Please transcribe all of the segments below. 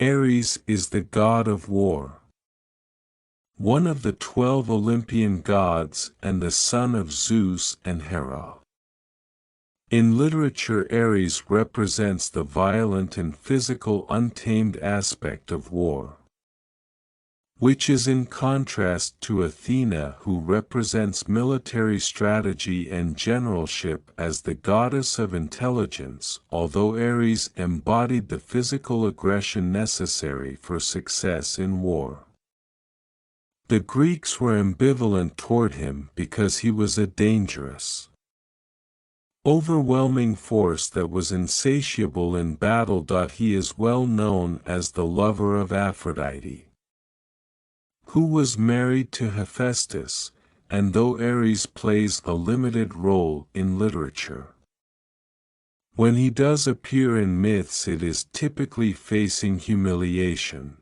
Ares is the god of war. One of the 12 Olympian gods and the son of Zeus and Hera. In literature, Ares represents the violent and physical untamed aspect of war, which is in contrast to Athena, who represents military strategy and generalship as the goddess of intelligence, although Ares embodied the physical aggression necessary for success in war. The Greeks were ambivalent toward him because he was a dangerous, overwhelming force that was insatiable in battle. He is well known as the lover of Aphrodite, who was married to Hephaestus, and though Ares plays a limited role in literature, when he does appear in myths it is typically facing humiliation.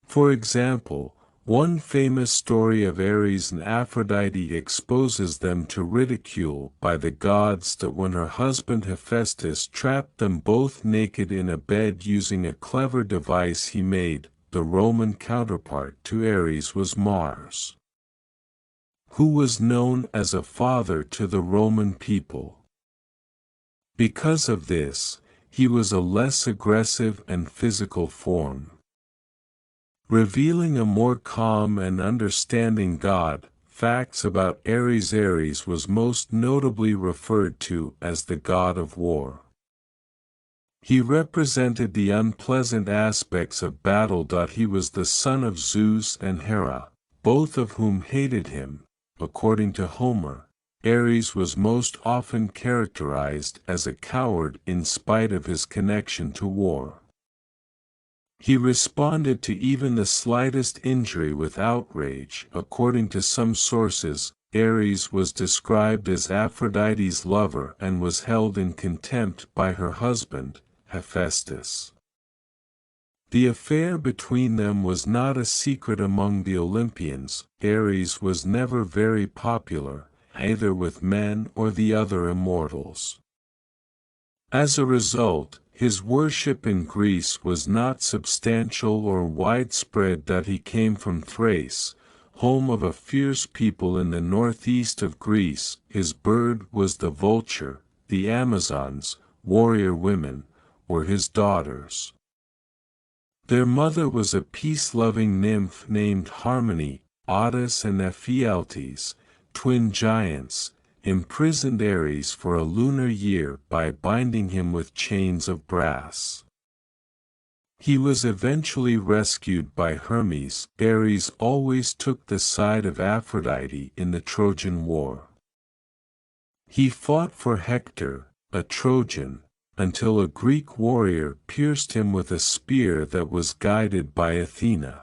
For example, one famous story of Ares and Aphrodite exposes them to ridicule by the gods that when her husband Hephaestus trapped them both naked in a bed using a clever device he made. The Roman counterpart to Ares was Mars, who was known as a father to the Roman people. Because of this, he was a less aggressive and physical form, revealing a more calm and understanding god. Facts about Ares. Ares was most notably referred to as the god of war. He represented the unpleasant aspects of battle. He was the son of Zeus and Hera, both of whom hated him. According to Homer, Ares was most often characterized as a coward in spite of his connection to war. He responded to even the slightest injury with outrage. According to some sources, Ares was described as Aphrodite's lover and was held in contempt by her husband, Hephaestus. The affair between them was not a secret among the Olympians. Ares was never very popular, either with men or the other immortals. As a result, his worship in Greece was not substantial or widespread. He came from Thrace, home of a fierce people in the northeast of Greece. His bird was the vulture. The Amazons, warrior women, were his daughters. Their mother was a peace-loving nymph named Harmony. Otis and Ephialtes, twin giants, imprisoned Ares for a lunar year by binding him with chains of brass. He was eventually rescued by Hermes. Ares always took the side of Aphrodite in the Trojan War. He fought for Hector, a Trojan, until a Greek warrior pierced him with a spear that was guided by Athena.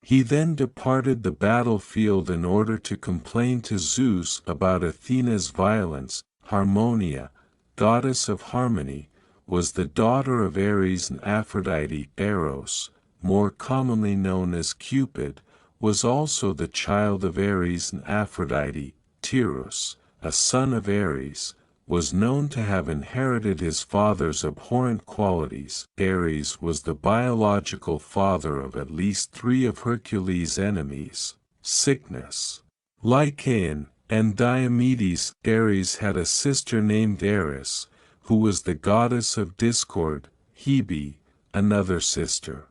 He then departed the battlefield in order to complain to Zeus about Athena's violence. Harmonia, goddess of harmony, was the daughter of Ares and Aphrodite. Eros, more commonly known as Cupid, was also the child of Ares and Aphrodite. Tyrus, a son of Ares, was known to have inherited his father's abhorrent qualities. Ares was the biological father of at least 3 of Hercules' enemies, sickness, Lycaon, and Diomedes. Ares had a sister named Eris, who was the goddess of discord. Hebe, another sister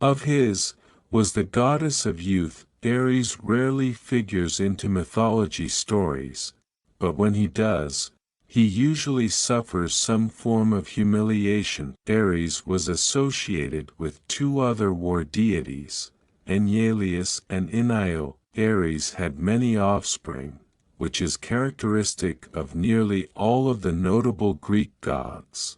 of his, was the goddess of youth. Ares rarely figures into mythology stories, but when he does, he usually suffers some form of humiliation. Ares was associated with 2 other war deities, Enyalius and Io. Ares had many offspring, which is characteristic of nearly all of the notable Greek gods.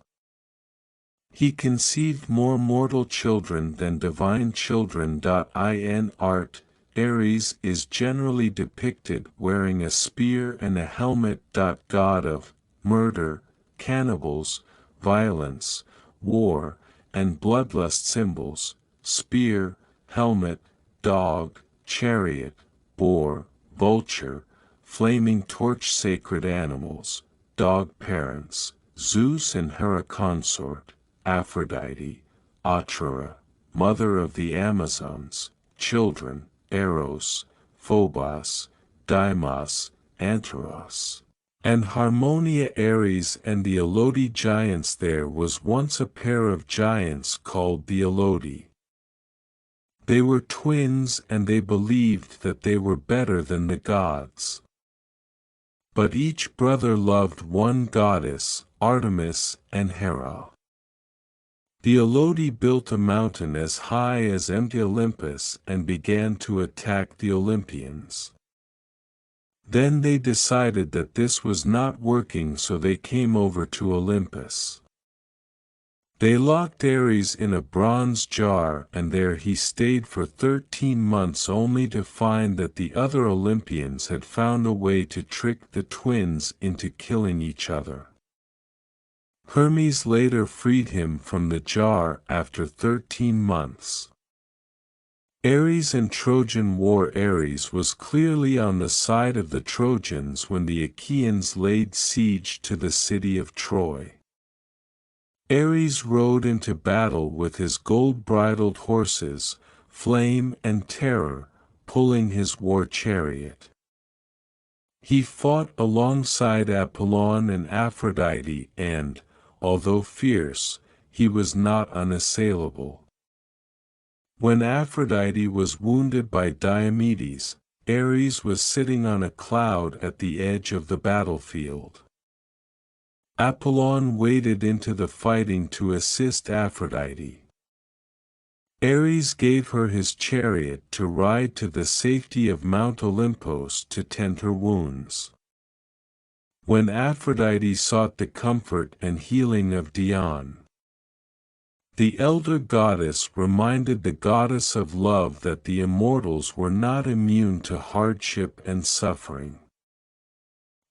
He conceived more mortal children than divine children. In art, Ares is generally depicted wearing a spear and a helmet. God of murder, cannibals, violence, war, and bloodlust symbols: spear, helmet, dog, chariot, boar, vulture, flaming torch. Sacred animals, dog parents, Zeus and Hera consort, Aphrodite, Atra, mother of the Amazons, children, Eros, Phobos, Deimos, Anteros, and Harmonia. Ares and the Elodi giants. There was once a pair of giants called the Elodi. They were twins and they believed that they were better than the gods. But each brother loved one goddess, Artemis and Hera. The Elodi built a mountain as high as empty Olympus and began to attack the Olympians. Then they decided that this was not working, so they came over to Olympus. They locked Ares in a bronze jar and there he stayed for 13 months, only to find that the other Olympians had found a way to trick the twins into killing each other. Hermes later freed him from the jar after 13 months. Ares and Trojan War. Ares was clearly on the side of the Trojans when the Achaeans laid siege to the city of Troy. Ares rode into battle with his gold-bridled horses, Flame and Terror, pulling his war chariot. He fought alongside Apollon and Aphrodite and, although fierce, he was not unassailable. When Aphrodite was wounded by Diomedes, Ares was sitting on a cloud at the edge of the battlefield. Apollon waded into the fighting to assist Aphrodite. Ares gave her his chariot to ride to the safety of Mount Olympus to tend her wounds. When Aphrodite sought the comfort and healing of Dione, the elder goddess reminded the goddess of love that the immortals were not immune to hardship and suffering.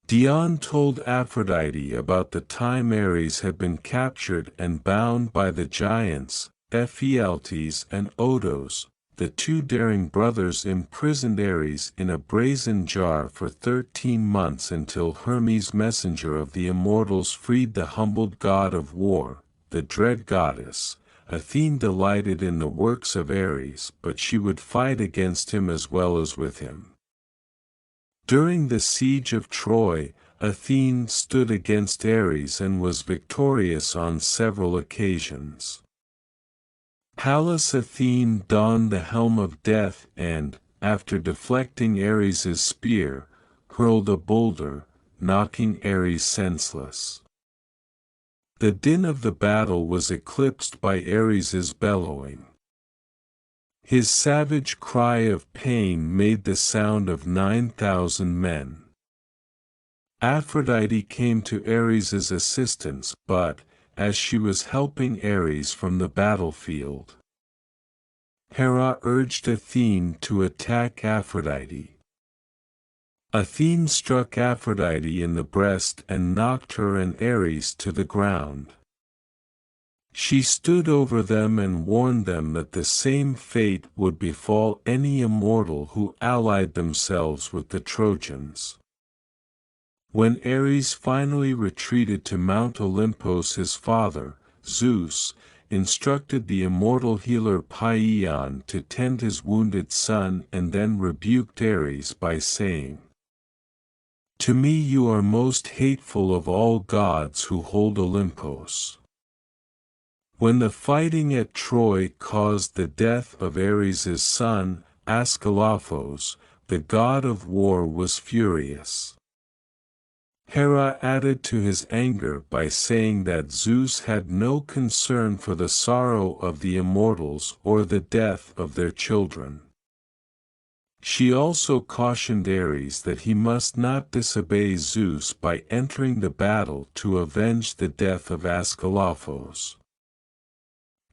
Dione told Aphrodite about the time Ares had been captured and bound by the giants, Ephialtes and Odos. The two daring brothers imprisoned Ares in a brazen jar for 13 months until Hermes, messenger of the immortals, freed the humbled god of war, the dread goddess. Athena delighted in the works of Ares, but she would fight against him as well as with him. During the siege of Troy, Athena stood against Ares and was victorious on several occasions. Pallas Athene donned the helm of death and, after deflecting Ares's spear, hurled a boulder, knocking Ares senseless. The din of the battle was eclipsed by Ares's bellowing. His savage cry of pain made the sound of 9,000 men. Aphrodite came to Ares's assistance, but, as she was helping Ares from the battlefield, Hera urged Athena to attack Aphrodite. Athena struck Aphrodite in the breast and knocked her and Ares to the ground. She stood over them and warned them that the same fate would befall any immortal who allied themselves with the Trojans. When Ares finally retreated to Mount Olympus, his father, Zeus, instructed the immortal healer Paeon to tend his wounded son and then rebuked Ares by saying, "To me you are most hateful of all gods who hold Olympus." When the fighting at Troy caused the death of Ares's son, Ascalaphus, the god of war was furious. Hera added to his anger by saying that Zeus had no concern for the sorrow of the immortals or the death of their children. She also cautioned Ares that he must not disobey Zeus by entering the battle to avenge the death of Ascalaphus.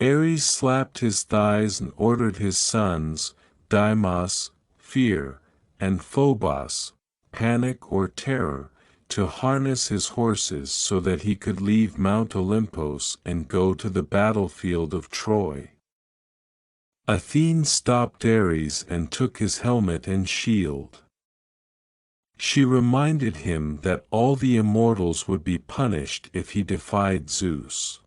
Ares slapped his thighs and ordered his sons, Deimos, Fear, and Phobos, Panic or Terror, to harness his horses so that he could leave Mount Olympus and go to the battlefield of Troy. Athena stopped Ares and took his helmet and shield. She reminded him that all the immortals would be punished if he defied Zeus.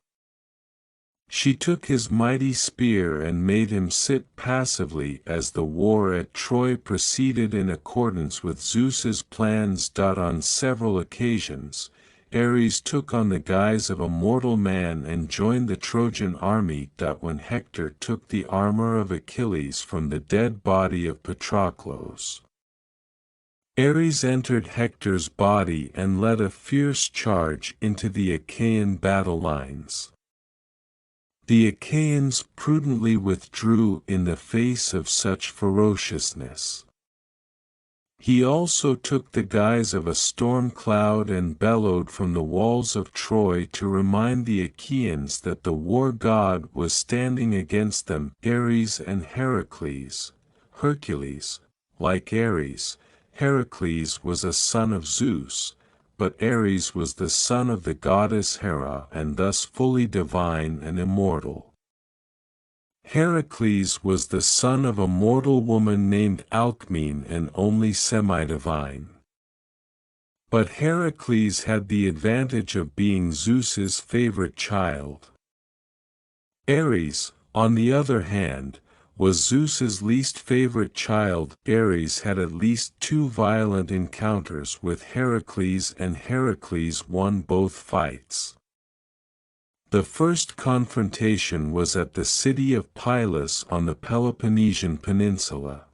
She took his mighty spear and made him sit passively as the war at Troy proceeded in accordance with Zeus's plans. On several occasions, Ares took on the guise of a mortal man and joined the Trojan army. When Hector took the armor of Achilles from the dead body of Patroclus, Ares entered Hector's body and led a fierce charge into the Achaean battle lines. The Achaeans prudently withdrew in the face of such ferociousness. He also took the guise of a storm cloud and bellowed from the walls of Troy to remind the Achaeans that the war god was standing against them. Ares and Heracles. Hercules, like Ares, Heracles was a son of Zeus, but Ares was the son of the goddess Hera and thus fully divine and immortal. Heracles was the son of a mortal woman named Alcmene and only semi-divine. But Heracles had the advantage of being Zeus's favorite child. Ares, on the other hand, was Zeus's least favorite child. Ares had at least 2 violent encounters with Heracles and Heracles won both fights. The first confrontation was at the city of Pylos on the Peloponnesian Peninsula.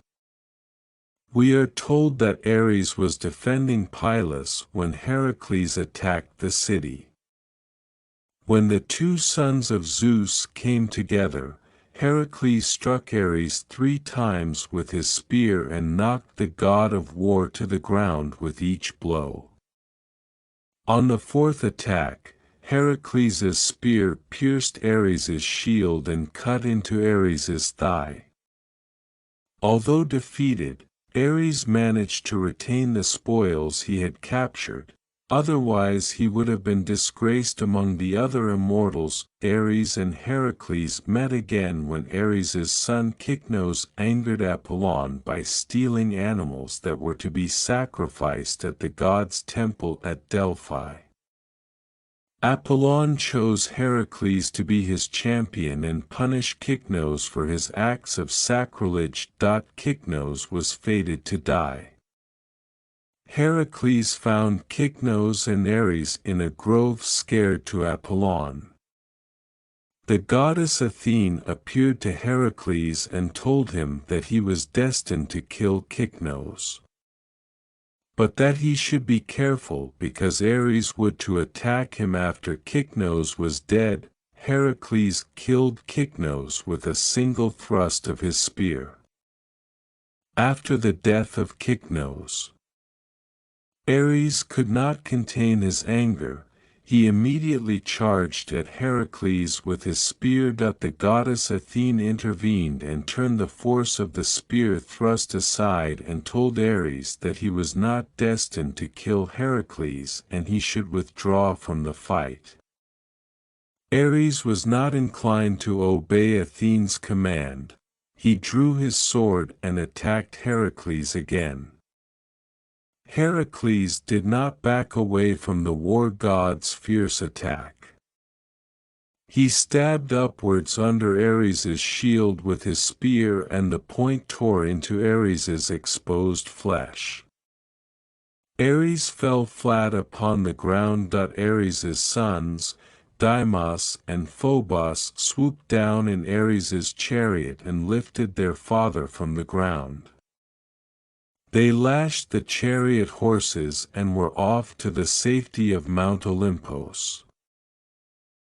We are told that Ares was defending Pylos when Heracles attacked the city. When the 2 sons of Zeus came together, Heracles struck Ares 3 times with his spear and knocked the god of war to the ground with each blow. On the 4th attack, Heracles' spear pierced Ares' shield and cut into Ares' thigh. Although defeated, Ares managed to retain the spoils he had captured. Otherwise he would have been disgraced among the other immortals. Ares and Heracles met again when Ares' son Kycnos angered Apollon by stealing animals that were to be sacrificed at the god's temple at Delphi. Apollon chose Heracles to be his champion and punish Kycnos for his acts of sacrilege. Kycnos was fated to die. Heracles found Kycnos and Ares in a grove scared to Apollon. The goddess Athena appeared to Heracles and told him that he was destined to kill Kycnos, but that he should be careful because Ares would to attack him after Kycnos was dead. Heracles killed Kycnos with a single thrust of his spear. After the death of Kycnos, Ares could not contain his anger. He immediately charged at Heracles with his spear. The goddess Athena intervened and turned the force of the spear thrust aside and told Ares that he was not destined to kill Heracles and he should withdraw from the fight. Ares was not inclined to obey Athena's command. He drew his sword and attacked Heracles again. Heracles did not back away from the war god's fierce attack. He stabbed upwards under Ares' shield with his spear and the point tore into Ares' exposed flesh. Ares fell flat upon the ground. Ares' sons, Deimos and Phobos, swooped down in Ares' chariot and lifted their father from the ground. They lashed the chariot horses and were off to the safety of Mount Olympus.